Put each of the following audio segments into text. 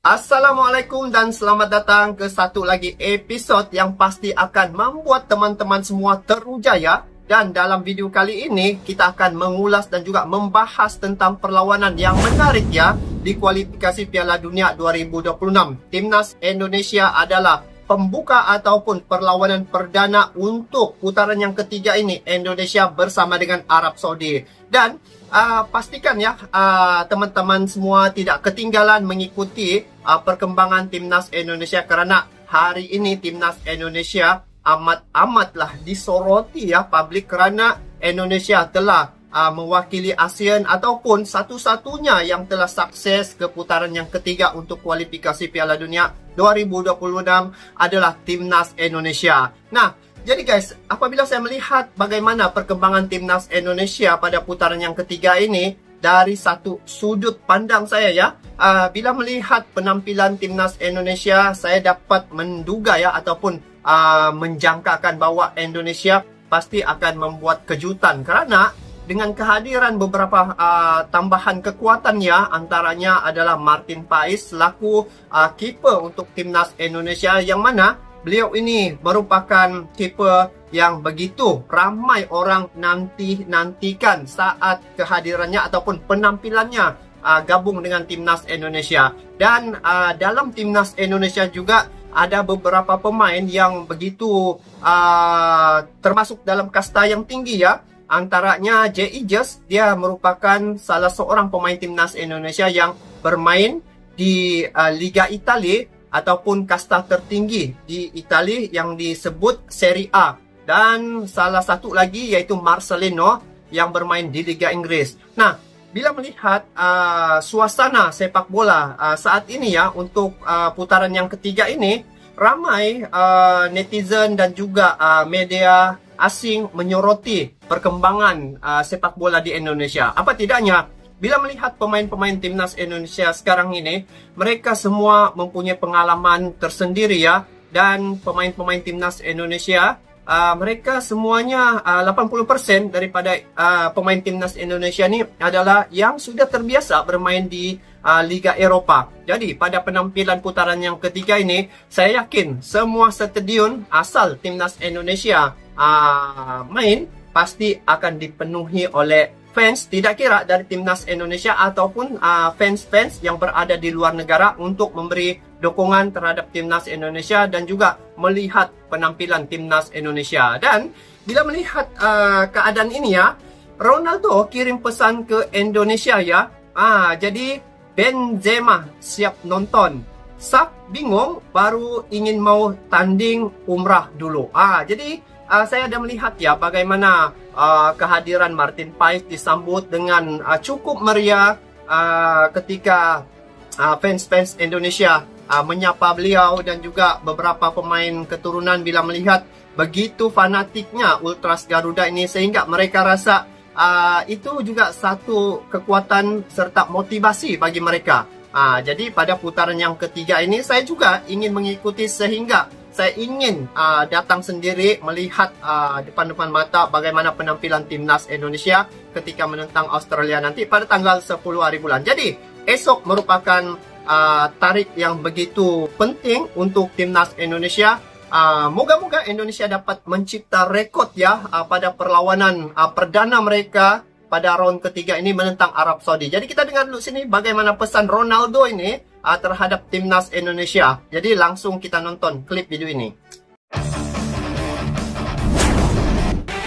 Assalamualaikum dan selamat datang ke satu lagi episod yang pasti akan membuat teman-teman semua terujaya. Dan dalam video kali ini kita akan mengulas dan juga membahas tentang perlawanan yang menarik ya di kualifikasi Piala Dunia 2026. Timnas Indonesia adalah pembuka ataupun perlawanan perdana untuk putaran yang ketiga ini, Indonesia bersama dengan Arab Saudi. Dan pastikan ya teman-teman semua tidak ketinggalan mengikuti perkembangan Timnas Indonesia, karena hari ini Timnas Indonesia amatlah disoroti ya publik, karena Indonesia telah mewakili ASEAN ataupun satu-satunya yang telah sukses ke putaran yang ketiga untuk kualifikasi Piala Dunia 2026 adalah Timnas Indonesia. Nah, jadi guys, apabila saya melihat bagaimana perkembangan Timnas Indonesia pada putaran yang ketiga ini dari satu sudut pandang saya ya, bila melihat penampilan Timnas Indonesia, saya dapat menduga ya ataupun menjangkakan bahwa Indonesia pasti akan membuat kejutan, karena dengan kehadiran beberapa tambahan kekuatan ya, antaranya adalah Martin Paes selaku kiper untuk Timnas Indonesia, yang mana beliau ini merupakan kiper yang begitu ramai orang nantikan saat kehadirannya ataupun penampilannya gabung dengan Timnas Indonesia. Dan dalam Timnas Indonesia juga ada beberapa pemain yang begitu termasuk dalam kasta yang tinggi ya. Antaranya J.I. Just, dia merupakan salah seorang pemain Timnas Indonesia yang bermain di Liga Italia ataupun kasta tertinggi di Italia yang disebut Serie A. Dan salah satu lagi yaitu Marcelino yang bermain di Liga Inggris. Nah, bila melihat suasana sepak bola saat ini ya untuk putaran yang ketiga ini, ramai netizen dan juga media asing menyoroti perkembangan sepak bola di Indonesia. Apa tidaknya, bila melihat pemain-pemain Timnas Indonesia sekarang ini, mereka semua mempunyai pengalaman tersendiri ya. Dan pemain-pemain Timnas Indonesia, mereka semuanya 80% daripada pemain Timnas Indonesia ini adalah yang sudah terbiasa bermain di Liga Eropa. Jadi pada penampilan putaran yang ketiga ini, saya yakin semua stadion asal Timnas Indonesia main pasti akan dipenuhi oleh fans, tidak kira dari Timnas Indonesia ataupun fans-fans yang berada di luar negara, untuk memberi dukungan terhadap Timnas Indonesia dan juga melihat penampilan Timnas Indonesia. Dan bila melihat keadaan ini ya, Ronaldo kirim pesan ke Indonesia ya. Jadi Benzema siap nonton, Sak bingung baru ingin mau tanding umrah dulu. Jadi saya ada melihat ya bagaimana kehadiran Martin Paes disambut dengan cukup meriah ketika fans-fans Indonesia menyapa beliau, dan juga beberapa pemain keturunan bila melihat begitu fanatiknya Ultras Garuda ini, sehingga mereka rasa itu juga satu kekuatan serta motivasi bagi mereka. Jadi pada putaran yang ketiga ini saya juga ingin mengikuti, sehingga saya ingin datang sendiri melihat depan-depan mata bagaimana penampilan Timnas Indonesia ketika menentang Australia nanti pada tanggal 10 hari bulan. Jadi esok merupakan tarik yang begitu penting untuk Timnas Indonesia. Moga-moga Indonesia dapat mencipta rekod ya pada perlawanan perdana mereka pada round ketiga ini menentang Arab Saudi. Jadi kita dengar dulu sini bagaimana pesan Ronaldo ini terhadap Timnas Indonesia. Jadi langsung kita nonton klip video ini.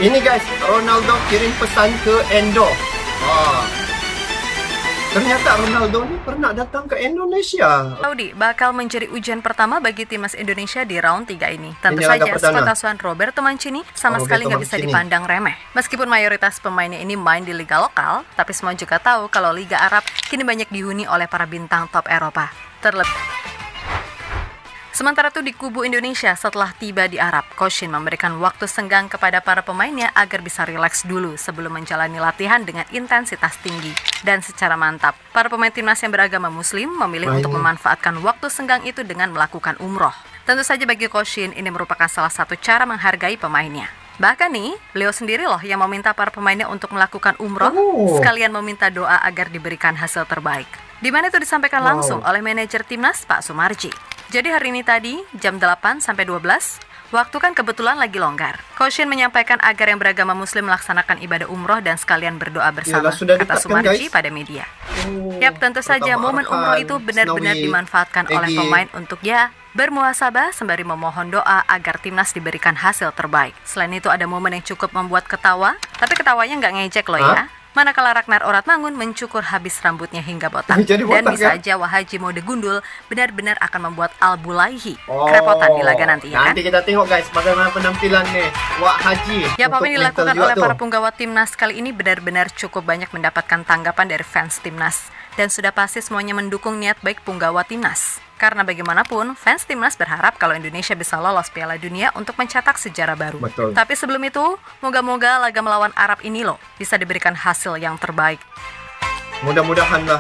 Ini guys, Ronaldo kirim pesan ke Indo. Ternyata Ronaldo ini pernah datang ke Indonesia. Saudi bakal menjadi ujian pertama bagi timnas Indonesia di round 3 ini. Tentu saja skuad asuhan Roberto Mancini sama sekali nggak bisa dipandang remeh. Meskipun mayoritas pemainnya ini main di liga lokal, tapi semua juga tahu kalau Liga Arab kini banyak dihuni oleh para bintang top Eropa. Sementara itu di kubu Indonesia, setelah tiba di Arab, Coach Shin memberikan waktu senggang kepada para pemainnya agar bisa rileks dulu sebelum menjalani latihan dengan intensitas tinggi dan secara mantap. Para pemain timnas yang beragama Muslim memilih untuk memanfaatkan waktu senggang itu dengan melakukan umroh. Tentu saja bagi Coach Shin ini merupakan salah satu cara menghargai pemainnya. Bahkan nih, beliau sendiri loh yang meminta para pemainnya untuk melakukan umroh, sekalian meminta doa agar diberikan hasil terbaik. di mana itu disampaikan langsung oleh manajer timnas Pak Sumarji. Jadi hari ini tadi jam 8 sampai 12, waktu kan kebetulan lagi longgar. Coach Shin menyampaikan agar yang beragama muslim melaksanakan ibadah umroh dan sekalian berdoa bersama, kata Sumarji pada media. Yap, tentu saja momen umroh itu benar-benar dimanfaatkan oleh pemain untuk bermuhasabah sembari memohon doa agar timnas diberikan hasil terbaik. Selain itu ada momen yang cukup membuat ketawa, tapi ketawanya nggak ngejek loh ya. Manakala Ragnar Oratmangun mencukur habis rambutnya hingga botak. Dan bisa aja Wahaji mode gundul benar-benar akan membuat Al-Bulaihi kerepotan di laga nanti ya kan? Nanti kita tengok guys bagaimana penampilan nih Wahaji. Ya, apa yang dilakukan oleh para punggawa timnas kali ini benar-benar cukup banyak mendapatkan tanggapan dari fans timnas. Dan sudah pasti semuanya mendukung niat baik punggawa timnas. Karena bagaimanapun, fans timnas berharap kalau Indonesia bisa lolos Piala Dunia untuk mencetak sejarah baru. Betul. Tapi sebelum itu, moga-moga laga melawan Arab ini loh bisa diberikan hasil yang terbaik. Mudah-mudahan lah.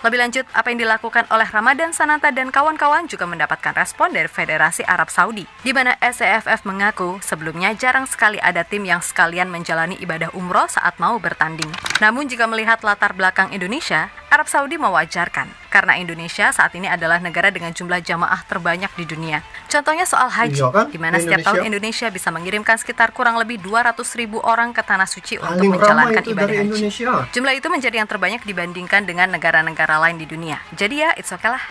Lebih lanjut, apa yang dilakukan oleh Ramadan Sananta dan kawan-kawan juga mendapatkan respon dari Federasi Arab Saudi, di mana SEFF mengaku sebelumnya jarang sekali ada tim yang sekalian menjalani ibadah umroh saat mau bertanding. Namun jika melihat latar belakang Indonesia, Arab Saudi mewajarkan, karena Indonesia saat ini adalah negara dengan jumlah jamaah terbanyak di dunia. Contohnya soal haji, di mana setiap tahun Indonesia bisa mengirimkan sekitar kurang lebih 200.000 orang ke Tanah Suci untuk menjalankan ibadah haji. Jumlah itu menjadi yang terbanyak dibandingkan dengan negara-negara lain di dunia. Jadi ya, it's okay lah.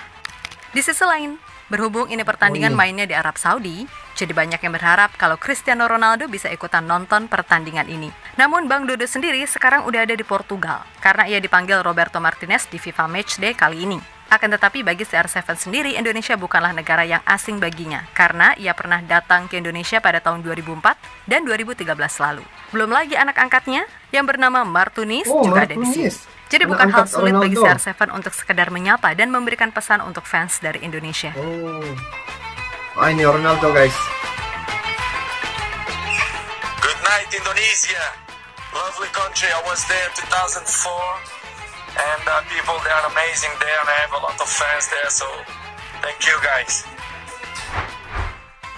Di sisi lain, berhubung ini pertandingan mainnya di Arab Saudi, jadi banyak yang berharap kalau Cristiano Ronaldo bisa ikutan nonton pertandingan ini. Namun Bang Dodo sendiri sekarang udah ada di Portugal, karena ia dipanggil Roberto Martinez di FIFA Matchday kali ini. Akan tetapi bagi CR7 sendiri, Indonesia bukanlah negara yang asing baginya, karena ia pernah datang ke Indonesia pada tahun 2004 dan 2013 lalu. Belum lagi anak angkatnya yang bernama Martunis juga ada di sini. Jadi bukan hal sulit bagi CR7 untuk sekedar menyapa dan memberikan pesan untuk fans dari Indonesia. Ini Ronaldo guys. Good night Indonesia. Lovely country. I was there 2004 and people they are amazing there and I have a lot of fans there, so thank you guys.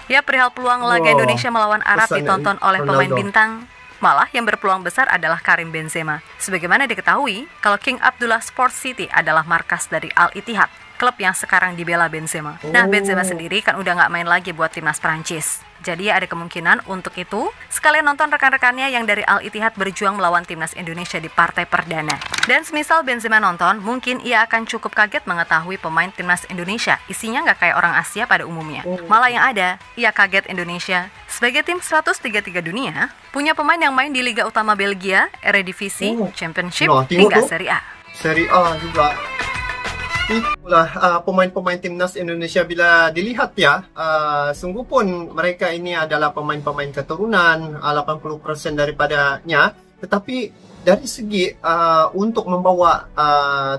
Ya, perihal peluang laga Indonesia melawan Arab ditonton oleh pemain bintang. Malah yang berpeluang besar adalah Karim Benzema. Sebagaimana diketahui, kalau King Abdullah Sports City adalah markas dari Al-Ittihad, klub yang sekarang dibela Benzema. Nah, Benzema sendiri kan udah nggak main lagi buat timnas Prancis. Jadi ada kemungkinan untuk itu, sekalian nonton rekan-rekannya yang dari Al-Ittihad berjuang melawan timnas Indonesia di partai perdana. Dan semisal Benzema nonton, mungkin ia akan cukup kaget mengetahui pemain timnas Indonesia isinya nggak kayak orang Asia pada umumnya. Malah yang ada, ia kaget Indonesia sebagai tim 133 dunia, punya pemain yang main di Liga Utama Belgia, Eredivisie, Championship, hingga Serie A. Serie A juga. Itulah pemain-pemain timnas Indonesia bila dilihat ya, sungguh pun mereka ini adalah pemain-pemain keturunan 80% daripadanya, tetapi dari segi untuk membawa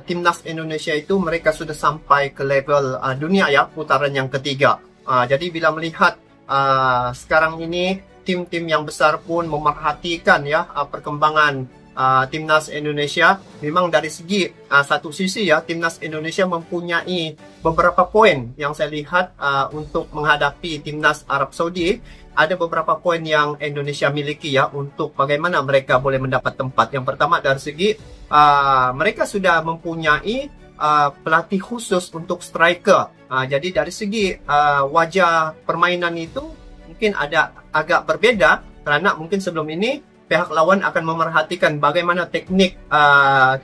timnas Indonesia itu mereka sudah sampai ke level dunia ya, putaran yang ketiga. Jadi bila melihat sekarang ini tim-tim yang besar pun memerhatikan ya perkembangan timnas Indonesia. Memang dari segi satu sisi ya, timnas Indonesia mempunyai beberapa poin yang saya lihat untuk menghadapi timnas Arab Saudi. Ada beberapa poin yang Indonesia miliki ya untuk bagaimana mereka boleh mendapat tempat. Yang pertama dari segi mereka sudah mempunyai pelatih khusus untuk striker. Jadi dari segi wajah permainan itu mungkin ada agak berbeda, karena mungkin sebelum ini pihak lawan akan memerhatikan bagaimana teknik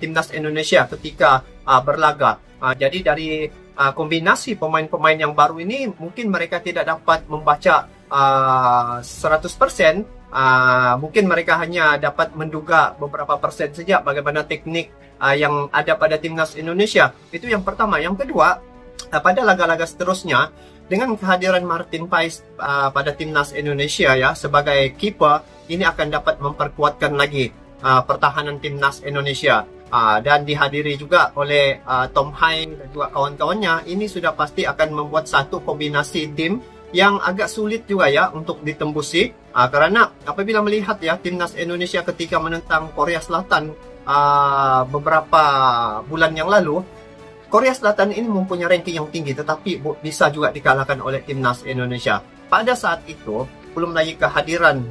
timnas Indonesia ketika berlaga. Jadi dari kombinasi pemain-pemain yang baru ini mungkin mereka tidak dapat membaca 100%. Mungkin mereka hanya dapat menduga beberapa persen saja bagaimana teknik yang ada pada timnas Indonesia. Itu yang pertama. Yang kedua, pada laga-laga seterusnya, dengan kehadiran Martin Paes pada timnas Indonesia ya sebagai kiper, ini akan dapat memperkuatkan lagi pertahanan timnas Indonesia. Dan dihadiri juga oleh Tom Hain dan juga kawan-kawannya. Ini sudah pasti akan membuat satu kombinasi tim yang agak sulit juga ya untuk ditembusi. Karena apabila melihat ya timnas Indonesia ketika menentang Korea Selatan beberapa bulan yang lalu, Korea Selatan ini mempunyai ranking yang tinggi, tetapi bisa juga dikalahkan oleh timnas Indonesia. Pada saat itu, belum lagi kehadiran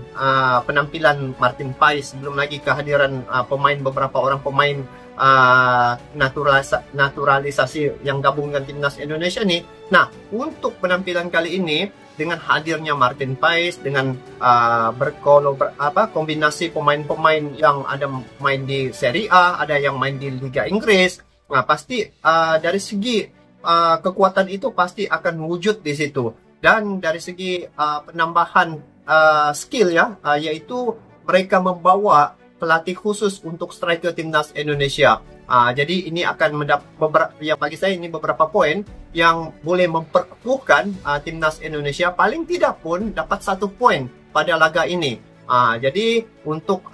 penampilan Martin Paes, belum lagi kehadiran beberapa orang pemain naturalisasi yang gabung dengan timnas Indonesia nih. Nah, untuk penampilan kali ini dengan hadirnya Martin Paes, dengan kombinasi pemain-pemain yang ada main di Serie A, ada yang main di Liga Inggris. Nah, pasti dari segi kekuatan itu pasti akan wujud di situ. Dan dari segi penambahan skill ya, yaitu mereka membawa pelatih khusus untuk striker timnas Indonesia. Jadi ini akan bagi saya ini beberapa poin yang boleh memperkukuhkan timnas Indonesia, paling tidak pun dapat 1 poin pada laga ini. Jadi untuk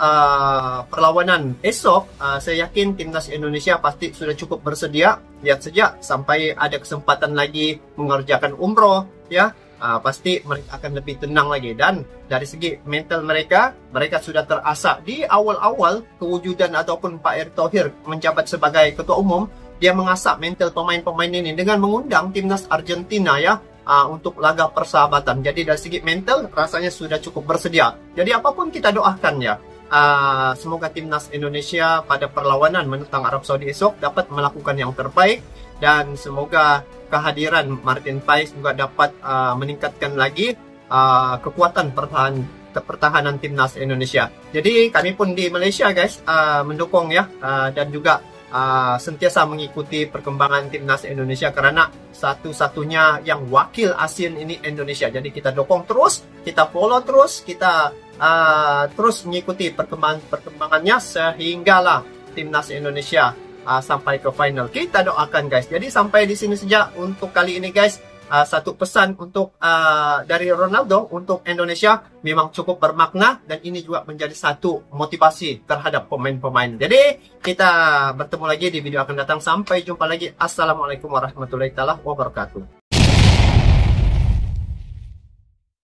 perlawanan esok, saya yakin timnas Indonesia pasti sudah cukup bersedia. Lihat saja sampai ada kesempatan lagi mengerjakan umroh ya. Pasti mereka akan lebih tenang lagi. Dan dari segi mental mereka sudah terasah di awal-awal kewujudan ataupun Pak Erick Thohir menjabat sebagai ketua umum. Dia mengasah mental pemain-pemain ini dengan mengundang timnas Argentina ya, untuk laga persahabatan. Jadi dari segi mental rasanya sudah cukup bersedia. Jadi apapun kita doakan ya, semoga timnas Indonesia pada perlawanan menentang Arab Saudi esok dapat melakukan yang terbaik. Dan semoga kehadiran Martin Paes juga dapat meningkatkan lagi kekuatan pertahanan timnas Indonesia. Jadi kami pun di Malaysia guys mendukung ya, dan juga sentiasa mengikuti perkembangan timnas Indonesia, karena satu-satunya yang wakil ASEAN ini Indonesia. Jadi kita dukung terus, kita follow terus, kita terus mengikuti perkembangannya sehinggalah timnas Indonesia sampai ke final. Kita doakan guys. Jadi sampai di sini saja untuk kali ini guys. Satu pesan untuk dari Ronaldo untuk Indonesia memang cukup bermakna, dan ini juga menjadi satu motivasi terhadap pemain-pemain. Jadi kita bertemu lagi di video akan datang. Sampai jumpa lagi. Assalamualaikum warahmatullahi wabarakatuh.